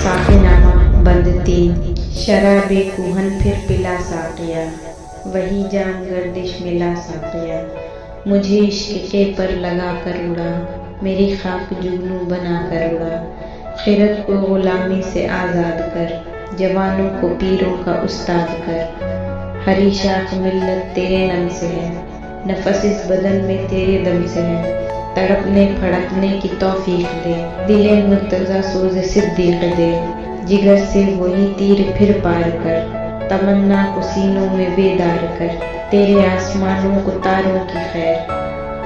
साफिनामा बंद 3। शराबे कुहन फिर पिला साकिया, वही जाम गर्दिश मिला साकिया। मुझे इश्क के पर लगा कर उड़ा, मेरी खाक जुगनू बना कर उड़ा। खिरत को गुलामी से आज़ाद कर, जवानों को पीरों का उस्ताद कर। हरी शाख मिल्लत तेरे नम से है, नफस इस बदन में तेरे दम से है। तड़पने फड़कने की तौफीक दे, दिले मुर्तज़ा सोज़े सिद्दीक़ दे। जिगर से वही तीर फिर पार कर, तमन्ना को सीनों में बेदार कर। तेरे आसमानों को तारों की खैर,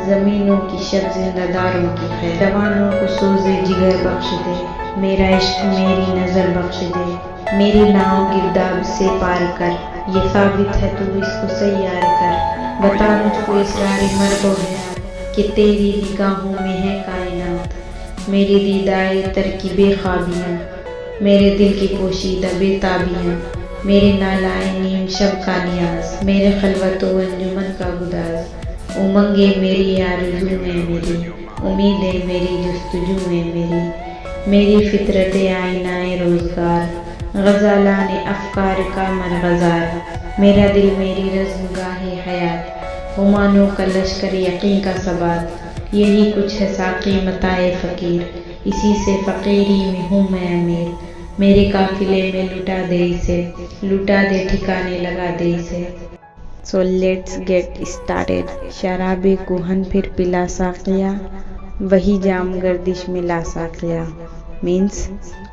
ज़मीनों की शब जिंदादारों की खैर। जवानों को सोज़े जिगर बख्श दे, मेरा इश्क मेरी नज़र बख्श दे। मेरी नाव गिरदाब से पार कर, ये साबित है तू इसको सैयार कर। बता मुझको इसरार मर्दो है कि तेरी निगाहों में है कायनात। मेरी दीदाए तरकीबे ख्वाबियाँ, मेरे दिल की पोशीदा बेताबियाँ। मेरे नालाए नीम शब का नियाज़, मेरे खलवतो अंजुमन का गुदाज। उमंगे मेरी आरज़ू में मेरी, उम्मीदें मेरी जुस्तजू में मेरी। मेरी फितरते आईनाए रोज़गार, ग़ज़ालाने अफ़कार का मरग़ज़ार। मेरा दिल मेरी रज़्मगाहे हयात, हुमानों का लश्कर यकीन का सबात। यही कुछ है साक़ी मताए फ़कीर, इसी से फ़कीरी में हूँ मैं अमीर। मेरे काफ़िले में लुटा दे इसे, लुटा दे ठिकाने लगा दे इसे। So let's get started. शराबे कुहन फिर पिला साकिया, वही जाम गर्दिश मिला Saikia. Means,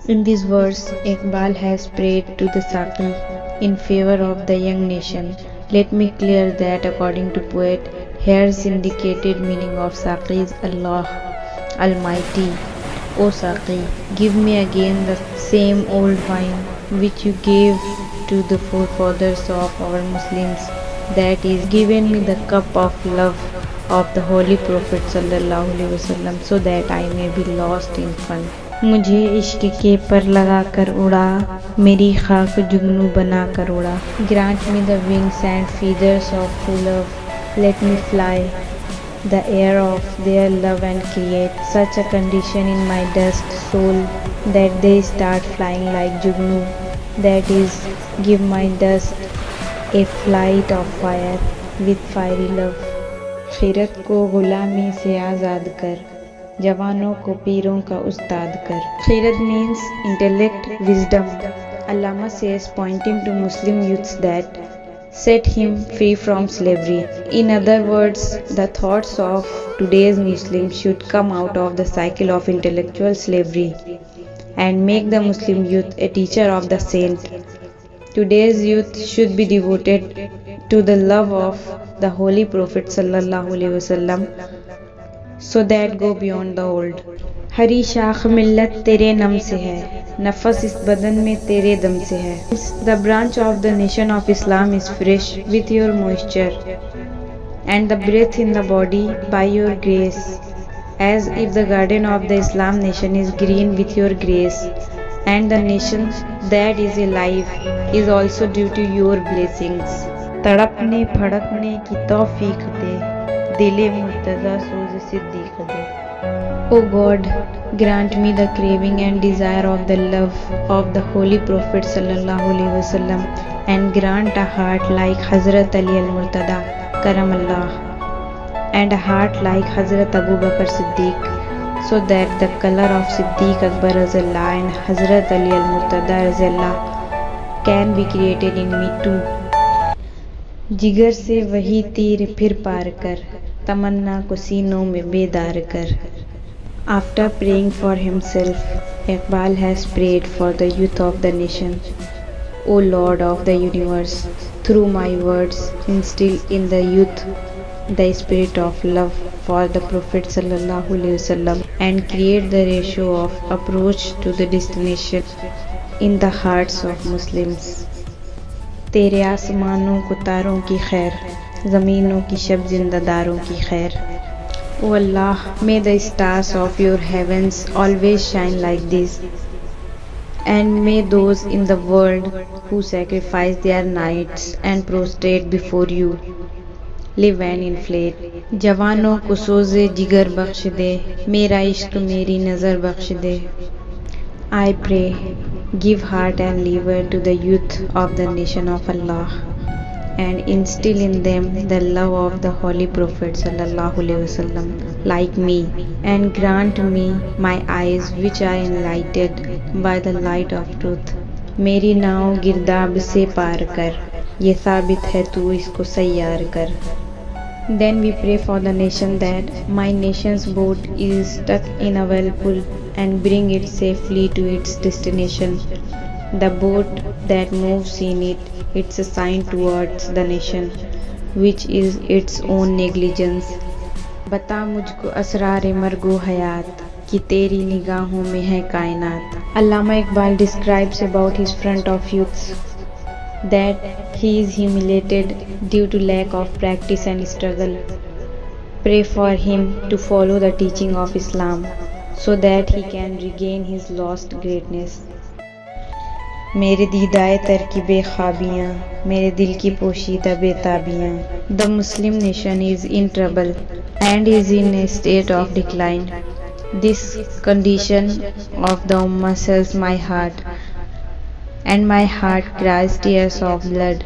in this verse, Iqbal has prayed to the Saqi in favor of the young nation. Let me clear that according to poet, here's indicated meaning of Saqi is Allah Almighty. O Saqi, give me again the same old wine which you gave to the forefathers of our Muslims. That is, given me the cup of love of the Holy Prophet sallallahu alaihi wasallam, so that I may be lost in fun. मुझे इश्क के पर लगा कर उड़ा, मेरी खाक जुगनू बना कर उड़ा. Grant me the wings and feathers of true love, let me fly the air of their love and create such a condition in my dust soul that they start flying like jugnu. That is, give my dust a flight of fire with fiery love. खिरत को गुलामी से आज़ाद कर, जवानों को पीरों का उस्ताद कर. खिरत means intellect, wisdom. Allama says, pointing to Muslim youths, that set him free from slavery. In other words, the thoughts of today's Muslims should come out of the cycle of intellectual slavery and make the Muslim youth a teacher of the saint. Today's youth should be devoted to the love of the Holy Prophet sallallahu alaihi wasallam, so that go beyond the old. हरी शाख मिल्लत तेरे नम से है, नफस इस बदन में तेरे दम से है. The branch of the nation of Islam is fresh with your moisture, and the breath in the body by your grace, as if the garden of the Islam nation is green with your grace, and the nation that is alive is also due to your blessings. तड़पने फड़कने की तौफीक दे, दिले मुर्तज़ा सोज़ सिद्दीक़ दे. O God, grant me the craving and desire of the love of the Holy Prophet sallallahu alaihi wasallam, and grant a heart like Hazrat Ali al-Murtada Karamallah, and a heart like Hazrat Abu Bakr Siddiq, so that the color of Siddiq Akbar Razallah and Hazrat Ali al-Murtada Razallah can be created in me too. जिगर से वही तीर फिर पार कर, तमन्ना को सीनों में बेदार कर. After praying for himself, Iqbal has prayed for the youth of the nation. O Lord of the universe, through my words instill in the youth the spirit of love for the Prophet sallallahu alaihi wasallam, and create the ratio of approach to the destination in the hearts of Muslims. तेरे आसमानों को तारों की खैर, ज़मीनों की शब जिंदादारों की खैर. O Allah, may the stars of your heavens always shine like this, and may those in the world who sacrifice their nights and prostrate before you live and inflate. जवानों को सोज़े जिगर बख्श दे, मेरा इश्क मेरी नज़र बख्श दे. I pray Give heart and liver to the youth of the nation of Allah, and instill in them the love of the Holy Prophet sallallahu alaihi wasallam like me, and grant me my eyes which are enlightened by the light of truth. मेरी नाव गिरदाब से पार कर, ये साबित है तू इसको सैयार कर. Then we pray for the nation that my nation's boat is stuck in a whirlpool and bring it safely to its destination. The boat that moves in it, it's a sign towards the nation, which is its own negligence. बता मुझको असरार मरगो हयात कि तेरी निगाहों में है कायनात. Allama Iqbal describes about his front of youths that he is humiliated due to lack of practice and struggle. Pray for him to follow the teaching of Islam so that he can regain his lost greatness. मेरे दीदाए तरकीबे ख्वाबियाँ, मेरे दिल की पोशीदा बेताबियाँ. The Muslim nation is in trouble and is in a state of decline. This condition of the Ummah sells my heart, and my heart cries tears of blood.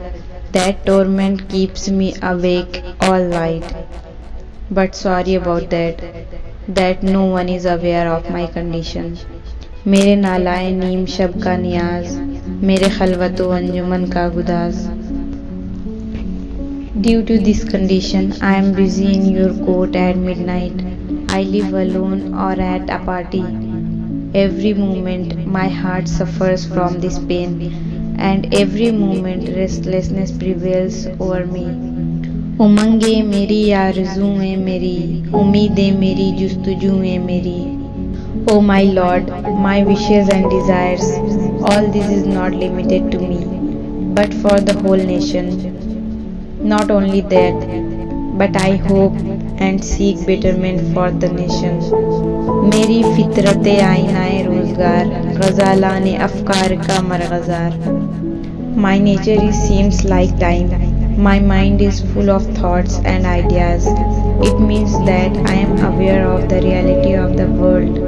That torment keeps me awake all night. But sorry about that no one is aware of my condition. मेरे नालाए नीम शब का नियाज, मेरे खलवतो अंजुमन का गुदाज. Due to this condition, I am busy in your court at midnight. I live alone or at a party. Every moment my heart suffers from this pain, and every moment restlessness prevails over me. उमंगे मेरी आरज़ूएं मेरी, उम्मीदें मेरी जुस्तजुएं मेरी. O my Lord, my wishes and desires, all this is not limited to me, but for the whole nation. Not only that, but I hope and seek betterment for the nation. मेरी फितरते आईनाए रोज़गार, ग़ज़ालाने अफ़कार का मरग़ज़ार. My nature seems like time. My mind is full of thoughts and ideas. It means that I am aware of the reality of the world,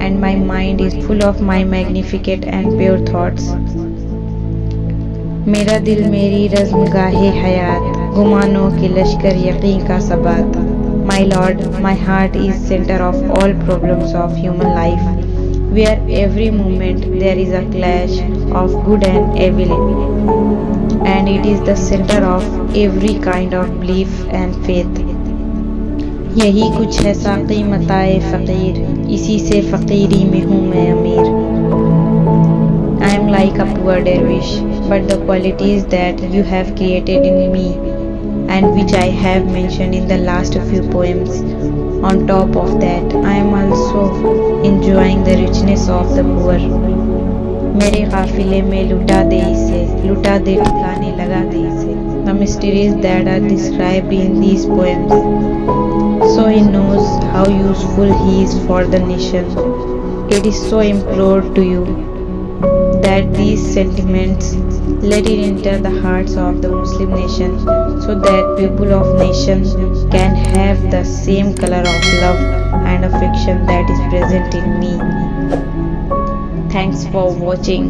and my mind is full of my magnificent and pure thoughts. मेरा दिल मेरी रज़्म गाहे हयात, गुमानों के लश्कर यकीन का सबात. My Lord, my heart is center of all problems of human life, where every moment there is a clash of good and evil, and it is the center of every kind of belief and faith. यही कुछ है साक़ी मताए फ़क़ीर, इसी से फ़क़ीरी में हूँ मैं अमीर. I am like a poor dervish, but the qualities that you have created in me, and which I have mentioned in the last few poems. On top of that, I am also enjoying the richness of the poor. मेरे काफ़िले में लुटा दे इसे, लुटा दे ठिकाने लगा दे इसे. The mysteries that are described in these poems, so he knows how useful he is for the nation. It is so implored to you that these sentiments let it enter the hearts of the Muslim nation, so that people of nation can have the same color of love and affection that is present in me. Thanks for watching.